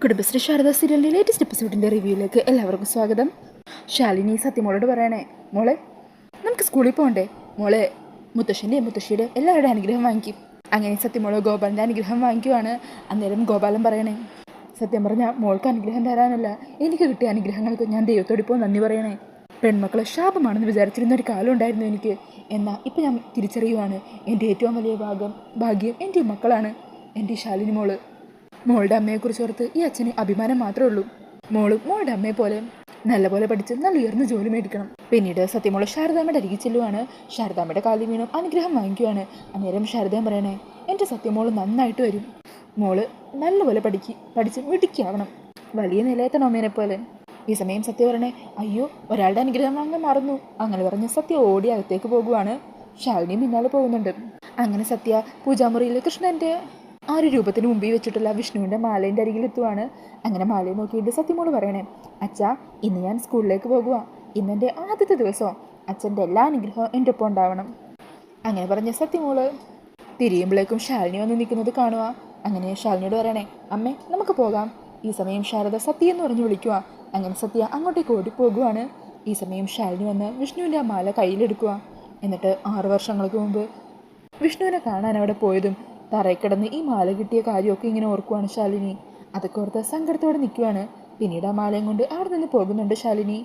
കുടുംബശ്രീ ശാരദ സീരിയലിൻ്റെ ലേറ്റസ്റ്റ് എപ്പിസോഡിൻ്റെ റിവ്യൂയിലേക്ക് എല്ലാവർക്കും സ്വാഗതം. ശാലിനി സത്യമോളോട് പറയണേ, മോളെ നമുക്ക് സ്കൂളിൽ പോകണ്ടേ? മോളെ മുത്തശ്ശിയുടെ എല്ലാവരുടെ അനുഗ്രഹം വാങ്ങിക്കും. അങ്ങനെ സത്യമോള് ഗോപാലിൻ്റെ അനുഗ്രഹം വാങ്ങിക്കുവാണ്. അന്നേരം ഗോപാലൻ പറയണേ, സത്യം പറഞ്ഞാൽ മോൾക്ക് അനുഗ്രഹം തരാനല്ല, എനിക്ക് കിട്ടിയ അനുഗ്രഹങ്ങൾക്ക് ഞാൻ ദൈവത്തോടിപ്പോൾ നന്ദി പറയണേ. പെൺമക്കളെ ശാപമാണെന്ന് വിചാരിച്ചിരുന്ന ഒരു കാലം ഉണ്ടായിരുന്നു എനിക്ക്. എന്നാൽ ഇപ്പം ഞാൻ തിരിച്ചറിയുവാണ്, എൻ്റെ ഏറ്റവും വലിയ ഭാഗ്യം എൻ്റെ മക്കളാണ്. എൻ്റെ ശാലിനി മോളുടെ അമ്മയെക്കുറിച്ച് ഓർത്ത് ഈ അച്ഛന് അഭിമാനം മാത്രമേ ഉള്ളൂ. മോളുടെ അമ്മയെ പോലെ നല്ലപോലെ പഠിച്ച് നല്ല ഉയർന്ന ജോലി മേടിക്കണം. പിന്നീട് സത്യമോള് ശാരദാമ്മയുടെ അരികിൽ ചെല്ലുവാണ്. ശാരദാമ്മയുടെ കാലിൽ വീണും അനുഗ്രഹം വാങ്ങിക്കുവാണ്. അന്നേരം ശാരദാമ്മ പറയണേ, എൻ്റെ സത്യമോള് നന്നായിട്ട് വരും. മോള് നല്ലപോലെ പഠിച്ച് മിടുക്കിയാവണം, വലിയ നിലയെത്തണം അമ്മേനെ പോലെ. ഈ സമയം സത്യ പറയണേ, അയ്യോ ഒരാളുടെ അനുഗ്രഹം വാങ്ങാൻ മറന്നു. അങ്ങനെ പറഞ്ഞ് സത്യ ഓടി അകത്തേക്ക് പോകുവാണ്. ശാലിനി പിന്നാലെ പോകുന്നുണ്ട്. അങ്ങനെ സത്യ പൂജാമുറിയിൽ കൃഷ്ണൻ്റെ ആ ഒരു രൂപത്തിന് മുമ്പിൽ വെച്ചിട്ടുള്ള വിഷ്ണുവിൻ്റെ മാലേൻ്റെ അരികിലെത്തുവാണ്. അങ്ങനെ മാലയെ നോക്കിയിട്ട് സത്യമോള് പറയണേ, അച്ഛാ ഇന്ന് ഞാൻ സ്കൂളിലേക്ക് പോകുക. ഇന്നെൻ്റെ ആദ്യത്തെ ദിവസമോ, അച്ഛൻ്റെ എല്ലാ അനുഗ്രഹവും എൻ്റെ ഒപ്പം ഉണ്ടാവണം. അങ്ങനെ പറഞ്ഞ സത്യമോള് തിരിയുമ്പോഴേക്കും ശാലിനി വന്ന് നിൽക്കുന്നത് കാണുക. അങ്ങനെ ശാലിനിയോട് പറയണേ, അമ്മേ നമുക്ക് പോകാം. ഈ സമയം ശാരദ സത്യ എന്ന് പറഞ്ഞ് വിളിക്കുക. അങ്ങനെ സത്യ അങ്ങോട്ടേക്ക് ഓടിപ്പോകുവാണ്. ഈ സമയം ശാലിനി വന്ന് വിഷ്ണുവിൻ്റെ ആ മാല കയ്യിലെടുക്കുക. എന്നിട്ട് 6 വർഷങ്ങൾക്ക് മുമ്പ് വിഷ്ണുവിനെ കാണാൻ അവിടെ പോയതും തറയിൽ കിടന്ന് ഈ മാല കിട്ടിയ കാര്യമൊക്കെ ഇങ്ങനെ ഓർക്കുവാണ് ശാലിനി. അതൊക്കെ ഓർത്ത് സങ്കടത്തോടെ നിൽക്കുവാണ്. പിന്നീട് ആ മാലയും കൊണ്ട് അവിടെ നിന്ന് പോകുന്നുണ്ട് ശാലിനി.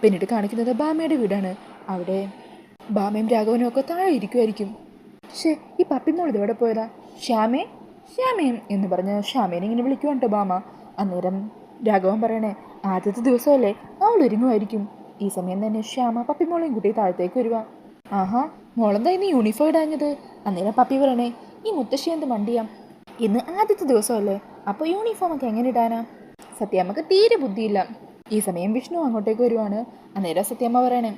പിന്നീട് കാണിക്കുന്നത് ബാമയുടെ വീടാണ്. അവിടെ ബാമയും രാഘവനും ഒക്കെ താഴെ ഇരിക്കുമായിരിക്കും. ഈ പപ്പിമോൾ ഇതെവിടെ പോയതാ? ശ്യാമയും എന്ന് പറഞ്ഞ് ശ്യാമേനെ ഇങ്ങനെ വിളിക്കുവാണ് കേട്ടോ ബാമ. അന്നേരം രാഘവൻ പറയണേ, ആദ്യത്തെ ദിവസമല്ലേ, അവൾ ഒരുങ്ങുമായിരിക്കും. ഈ സമയം തന്നെ ശ്യാമ പപ്പിമോളെയും കുട്ടി താഴത്തേക്ക് വരുക. ആഹാ മോളെന്താ ഇന്ന് യൂണിഫോം ഇടാഞ്ഞത്? അന്നേരം പപ്പി പറയണേ, ഈ മുത്തശ്ശി എന്ത് മണ്ടിയാം, ഇന്ന് ആദ്യത്തെ ദിവസമല്ലേ, അപ്പോൾ യൂണിഫോം ഒക്കെ എങ്ങനെ ഇടാനാ? സത്യമ്മക്ക് തീരെ ബുദ്ധിയില്ല. ഈ സമയം വിഷ്ണു അങ്ങോട്ടേക്ക് വരുവാണ്. അന്നേരം സത്യമ്മ പറയണേ,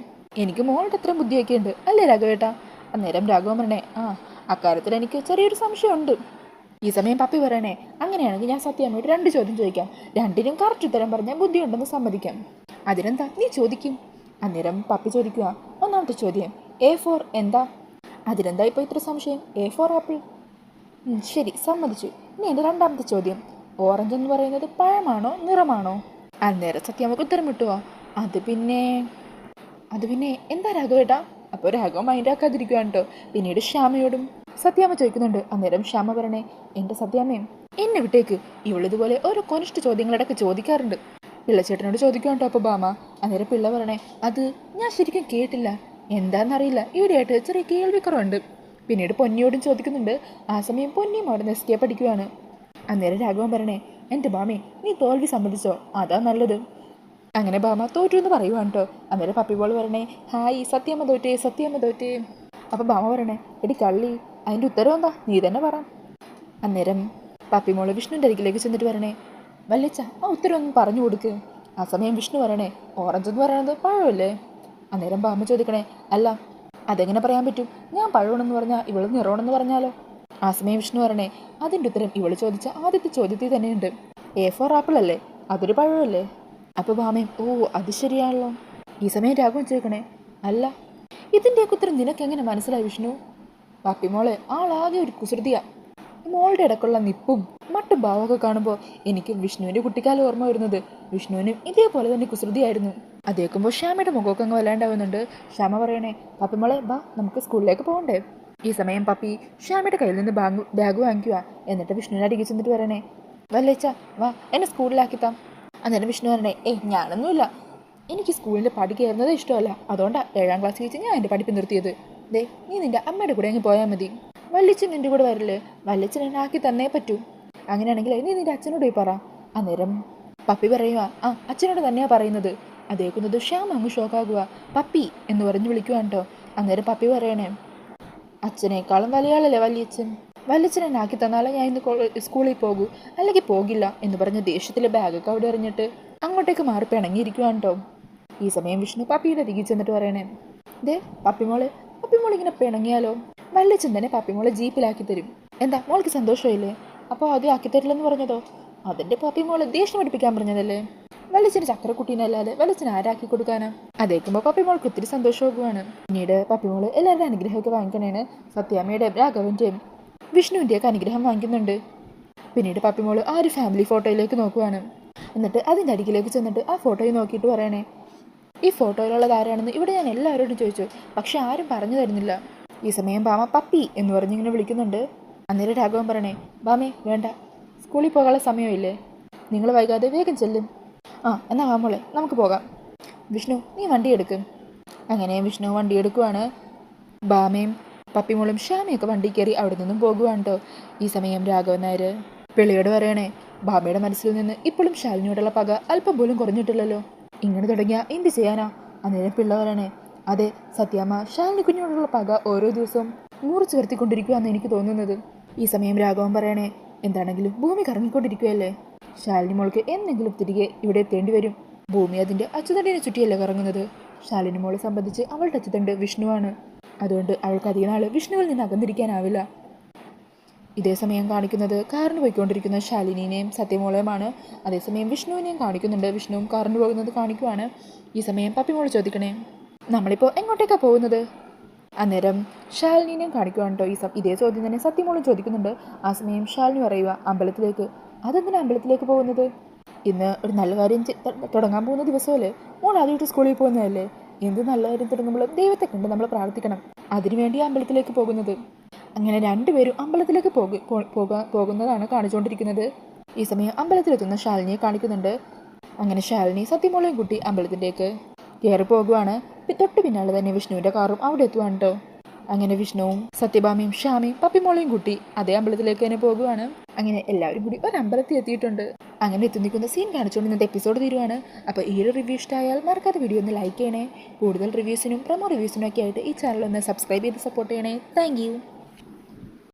എനിക്ക് മോളുടെ അത്ര ബുദ്ധിയൊക്കെ ഉണ്ട് അല്ലേ രാഘവേട്ടാ? അന്നേരം രാഘവൻ പറയണേ, അക്കാര്യത്തിൽ എനിക്ക് ചെറിയൊരു സംശയമുണ്ട്. ഈ സമയം പപ്പി പറയണേ, അങ്ങനെയാണെങ്കിൽ ഞാൻ സത്യമ്മയോട് 2 ചോദ്യം ചോദിക്കാം. 2നും കറക്റ്റ് ഉത്തരം പറഞ്ഞാൽ ബുദ്ധിയുണ്ടെന്ന് സമ്മതിക്കാം. അതിനെന്താ നീ ചോദിക്കും. അന്നേരം പപ്പി ചോദിക്കുക, ഒന്നാമത്തെ ചോദ്യം, A4 എന്താ? അതിനെന്താ ഇപ്പോൾ ഇത്ര സംശയം? A4 apple. ശരി, സമ്മതിച്ചു. ഇനി എൻ്റെ 2ാമത്തെ ചോദ്യം, ഓറഞ്ച് എന്ന് പറയുന്നത് പഴമാണോ നിറമാണോ? അന്നേരം സത്യമൊക്കെ ഉത്തരം കിട്ടുമോ? അത് പിന്നെ എന്താ രാഘവേട്ടാ? അപ്പോൾ രാഘവൻ മൈൻഡ് ആക്കാതിരിക്കുകയാണ് കേട്ടോ. പിന്നീട് ശ്യാമയോടും സത്യാമ്മ ചോദിക്കുന്നുണ്ട്. അന്നേരം ശ്യാമ പറയണേ, എൻ്റെ സത്യാമ്മയും എന്നെ വിട്ടേക്ക്, ഇവളിതുപോലെ ഓരോ കൊനിഷ്ഠ ചോദ്യങ്ങളിടയ്ക്ക് ചോദിക്കാറുണ്ട്. പിള്ളച്ചേട്ടനോട് ചോദിക്കുകയാണ് കേട്ടോ അപ്പോൾ ബാമ. അന്നേരം പിള്ള പറയണേ, അത് ഞാൻ ശരിക്കും കേട്ടില്ല, എന്താണെന്നറിയില്ല, ഈടെയായിട്ട് ചെറിയ കേൾവിക്കുറവുണ്ട്. പിന്നീട് പൊന്നിയോടും ചോദിക്കുന്നുണ്ട്. ആ സമയം പൊന്നിയും അവിടെ നിന്ന് എസ്കേപ്പ് അടിക്കുവാണ്. അന്നേരം രാഘവൻ പറയണേ, എൻ്റെ ബാമേ നീ തോൽവി സമ്മതിച്ചോ, അതാ നല്ലത്. അങ്ങനെ ബാമ തോറ്റു എന്ന് പറയുവാണ് കേട്ടോ. അന്നേരം പപ്പിബോൾ പറയണേ, ഹായ് സത്യമ്മ തോറ്റേ. അപ്പം ബാമ പറയണേ, എടി കള്ളി, അതിൻ്റെ ഉത്തരം എന്താ, നീ തന്നെ പറ. അന്നേരം പപ്പിമോള് വിഷ്ണുവിൻ്റെ അരികിലേക്ക് ചെന്നിട്ട് പറയണേ, വല്ലിച്ച ആ ഉത്തരം ഒന്ന് പറഞ്ഞു കൊടുക്ക്. ആ സമയം വിഷ്ണു പറയണേ, ഓറഞ്ച് എന്ന് പറയുന്നത് പഴമല്ലേ? അന്നേരം ബാമ ചോദിക്കണേ, അല്ല അതെങ്ങനെ പറയാൻ പറ്റും, ഞാൻ പഴമാണെന്ന് പറഞ്ഞാൽ ഇവള് നിറമാണെന്ന് പറഞ്ഞാലോ? ആ സമയം വിഷ്ണു പറയണേ, അതിൻ്റെ ഉത്തരം ഇവള് ചോദിച്ച ആദ്യത്തെ ചോദ്യത്തിൽ തന്നെയുണ്ട്. A4 ആപ്പിൾ അല്ലേ, അതൊരു പഴമല്ലേ? അപ്പോൾ ബാമയും, ഓ അത് ശരിയാണല്ലോ. ഈ സമയം രാഘവൻ ചോദിക്കണേ, അല്ല ഇതിൻ്റെയൊക്കെ ഉത്തരം നിനക്കെങ്ങനെ മനസ്സിലായി വിഷ്ണു? പപ്പിമോളെ ആളാകെ ഒരു കുസൃതിയാ. മോളുടെ ഇടക്കുള്ള നിപ്പും മട്ടും ഭാവമൊക്കെ കാണുമ്പോൾ എനിക്ക് വിഷ്ണുവിൻ്റെ കുട്ടിക്കാലം ഓർമ്മ വരുന്നത്. വിഷ്ണുവിനും ഇതേപോലെ തന്നെ കുസൃതിയായിരുന്നു. അത് കേൾക്കുമ്പോൾ ശ്യാമയുടെ മുഖമൊക്കെ അങ്ങ് വല്ലാണ്ടാവുന്നുണ്ട്. ശ്യാമ പറയണേ, പപ്പിമോളെ ബാ നമുക്ക് സ്കൂളിലേക്ക് പോകണ്ടേ? ഈ സമയം പപ്പി ശ്യാമയുടെ കയ്യിൽ നിന്ന് ബാഗ് വാങ്ങിക്കുക. എന്നിട്ട് വിഷ്ണുവിനെ അടിക്കി ചെന്നിട്ട് പറയണേ, വല്ലേച്ച വാ എന്നെ സ്കൂളിലാക്കിത്താം. അന്നേരം വിഷ്ണു പറയണേ, ഞാനൊന്നുമില്ല, എനിക്ക് സ്കൂളിൽ പഠി കയറുന്നത് ഇഷ്ടമല്ല, അതുകൊണ്ടാണ് 7ാം ക്ലാസ്സിൽ വെച്ച് ഞാൻ എൻ്റെ പഠിപ്പ് നിർത്തിയത്. നീ നിൻ്റെ അമ്മയുടെ കൂടെ അങ്ങ് പോയാൽ മതി. വല്ലിച്ചൻ നിൻ്റെ കൂടെ വരില്ലേ? വല്ലിച്ചൻ എന്നെ ആക്കി തന്നേ പറ്റൂ. അങ്ങനെയാണെങ്കിൽ നീ നിൻ്റെ അച്ഛനോട് പോയി പറ. അന്നേരം പപ്പി പറയുക, അച്ഛനോട് തന്നെയാണ് പറയുന്നത്. അതേക്കുന്നത് ശ്യാമ അങ്ങ് ഷോക്കാകുക. പപ്പി എന്ന് പറഞ്ഞ് വിളിക്കുവാണ് കേട്ടോ. അന്നേരം പപ്പി പറയണേ, അച്ഛനേക്കാളും വലിയ ആളല്ലേ വല്ലിച്ചൻ എന്നെ ആക്കി തന്നാലേ ഞാൻ ഇന്ന് സ്കൂളിൽ പോകൂ, അല്ലെങ്കിൽ പോകില്ല എന്ന് പറഞ്ഞ് ദേഷ്യത്തിലെ ബാഗൊക്കെ അവിടെ എറിഞ്ഞിട്ട് അങ്ങോട്ടേക്ക് മാറി പിണങ്ങിയിരിക്കുവാണ് കേട്ടോ. ഈ സമയം വിഷ്ണു പപ്പിയുടെ അരികിൽ ചെന്നിട്ട് പറയണേ, പപ്പിമോൾ ഇങ്ങനെ പിണങ്ങിയാലോ? വല്ലിച്ചൻ തന്നെ പപ്പിമോളെ ജീപ്പിലാക്കി തരും. എന്താ മോൾക്ക് സന്തോഷമില്ലേ? അപ്പോൾ അത് ആക്കി തരില്ലെന്ന് പറഞ്ഞതോ? അതിൻ്റെ പപ്പിമോളെ ദേഷ്യം പഠിപ്പിക്കാൻ പറഞ്ഞതല്ലേ? വല്ലിച്ചന് ചക്രക്കുട്ടീനല്ലാതെ വല്ലിച്ചൻ ആരാക്കി കൊടുക്കാനാ? അതേക്കുമ്പോൾ പപ്പിമോൾക്ക് ഒത്തിരി സന്തോഷമാകുവാണ്. പിന്നീട് പപ്പിമോള് എല്ലാവരുടെ അനുഗ്രഹമൊക്കെ വാങ്ങിക്കണേന് സത്യാമ്മയുടെയും രാഘവൻ്റെയും വിഷ്ണുവിൻ്റെയൊക്കെ അനുഗ്രഹം വാങ്ങിക്കുന്നുണ്ട്. പിന്നീട് പപ്പിമോള് ആ ഒരു ഫാമിലി ഫോട്ടോയിലേക്ക് നോക്കുവാണ്. എന്നിട്ട് അതിൻ്റെ അരികിലേക്ക് ചെന്നിട്ട് ആ ഫോട്ടോയിൽ നോക്കിയിട്ട് പറയണേ, ഈ ഫോട്ടോയിലുള്ളത് ആരാണെന്ന് ഇവിടെ ഞാൻ എല്ലാവരോടും ചോദിച്ചു, പക്ഷെ ആരും പറഞ്ഞു തരുന്നില്ല. ഈ സമയം ബാമ പപ്പി എന്ന് പറഞ്ഞിങ്ങനെ വിളിക്കുന്നുണ്ട്. അന്നേരം രാഘവൻ പറയണേ, ബാമേ വേണ്ട, സ്കൂളിൽ പോകാനുള്ള സമയമില്ലേ, നിങ്ങൾ വൈകാതെ വേഗം ചെല്ലും. എന്നാ വാമോളെ നമുക്ക് പോകാം. വിഷ്ണു നീ വണ്ടി എടുക്കും. അങ്ങനെ വിഷ്ണു വണ്ടി എടുക്കുവാണ്. ബാമയും പപ്പിമോളും ശ്യാമയൊക്കെ വണ്ടി കയറി അവിടെ നിന്നും പോകുവാണ് കേട്ടോ. ഈ സമയം രാഘവൻ നായർ പിള്ളയോട് പറയണേ, ബാമയുടെ മനസ്സിൽ നിന്ന് ഇപ്പോഴും ശാലിനിയോടുള്ള പക അല്പം പോലും കുറഞ്ഞിട്ടില്ലല്ലോ, ഇങ്ങനെ തുടങ്ങിയ എന്ത് ചെയ്യാനാ? അന്നേരം പിള്ള പറയണേ, അതെ സത്യാമ്മ, ശാലിനി കുഞ്ഞോടുള്ള പക ഓരോ ദിവസവും മുറിച്ച് വരുത്തിക്കൊണ്ടിരിക്കുകയെന്ന് എനിക്ക് തോന്നുന്നത്. ഈ സമയം രാഘവൻ പറയണേ, എന്താണെങ്കിലും ഭൂമി കറങ്ങിക്കൊണ്ടിരിക്കുകയല്ലേ, ശാലിനി മോൾക്ക് എന്തെങ്കിലും തിരികെ ഇവിടെ എത്തേണ്ടി വരും. ഭൂമി അതിൻ്റെ അച്ചുതണ്ടിനെ ചുറ്റിയല്ലേ കറങ്ങുന്നത്. ശാലിനി മോളെ സംബന്ധിച്ച് അവളുടെ അച്ചുതണ്ട് വിഷ്ണുവാണ്. അതുകൊണ്ട് അവൾക്ക് അധിക നാൾ വിഷ്ണുവിൽ നിന്ന് അകന്നിരിക്കാനാവില്ല. ഇതേ സമയം കാണിക്കുന്നത് കാറിന് പോയിക്കൊണ്ടിരിക്കുന്ന ശാലിനിനെയും സത്യമോളെയുമാണ്. അതേസമയം വിഷ്ണുവിനെയും കാണിക്കുന്നുണ്ട്. വിഷ്ണുവും കാറിന് പോകുന്നത് കാണിക്കുവാണ്. ഈ സമയം പപ്പിമോൾ ചോദിക്കണേ, നമ്മളിപ്പോൾ എങ്ങോട്ടേക്കാണ് പോകുന്നത്? അന്നേരം ശാലിനിനെയും കാണിക്കുവാണ് കേട്ടോ. ഇതേ ചോദ്യം തന്നെ സത്യമോളും ചോദിക്കുന്നുണ്ട്. ആ സമയം ശാലിനി പറയുക, അമ്പലത്തിലേക്ക്. അതെന്തിനാ അമ്പലത്തിലേക്ക് പോകുന്നത്? ഇന്ന് ഒരു നല്ല കാര്യം തുടങ്ങാൻ പോകുന്ന ദിവസമല്ലേ, മോൾ ആദ്യമായിട്ട് സ്കൂളിൽ പോകുന്നതല്ലേ, എന്ത് നല്ല കാര്യം തുടങ്ങുമ്പോഴും ദൈവത്തെ കണ്ട് നമ്മൾ പ്രാർത്ഥിക്കണം, അതിനുവേണ്ടി അമ്പലത്തിലേക്ക് പോകുന്നത്. അങ്ങനെ രണ്ടുപേരും അമ്പലത്തിലേക്ക് പോകുന്നതാണ് കാണിച്ചുകൊണ്ടിരിക്കുന്നത്. ഈ സമയം അമ്പലത്തിലെത്തുന്ന ശാലിനിയെ കാണിക്കുന്നുണ്ട്. അങ്ങനെ ശാലിനി സത്യമോളെയും കുട്ടി അമ്പലത്തിലേക്ക് കയറി പോകുവാണ്. തൊട്ട് പിന്നാലെ തന്നെ വിഷ്ണുവിൻ്റെ കാറും അവിടെ എത്തുവാണ് കേട്ടോ. അങ്ങനെ വിഷ്ണുവും സത്യഭാമയും ശ്യാമയും പപ്പിമോളെയും കുട്ടി അതേ അമ്പലത്തിലേക്ക് തന്നെ പോകുവാണ്. അങ്ങനെ എല്ലാവരും കൂടി ഒരു അമ്പലത്തിൽ എത്തിയിട്ടുണ്ട്. അങ്ങനെ എത്തി നിൽക്കുന്ന സീൻ കാണിച്ചുകൊണ്ട് ഇന്നത്തെ എപ്പിസോഡ് തീരുവാണ്. അപ്പോൾ ഈ ഒരു റിവ്യൂ ഇഷ്ടമായാൽ മറക്കാതെ വീഡിയോ ഒന്ന് ലൈക്ക് ചെയ്യണേ. കൂടുതൽ റിവ്യൂസിനും പ്രൊമോ റിവ്യൂസിനും ഒക്കെ ആയിട്ട് ഈ ചാനൽ ഒന്ന് സബ്സ്ക്രൈബ് ചെയ്ത് സപ്പോർട്ട് ചെയ്യണേ. താങ്ക്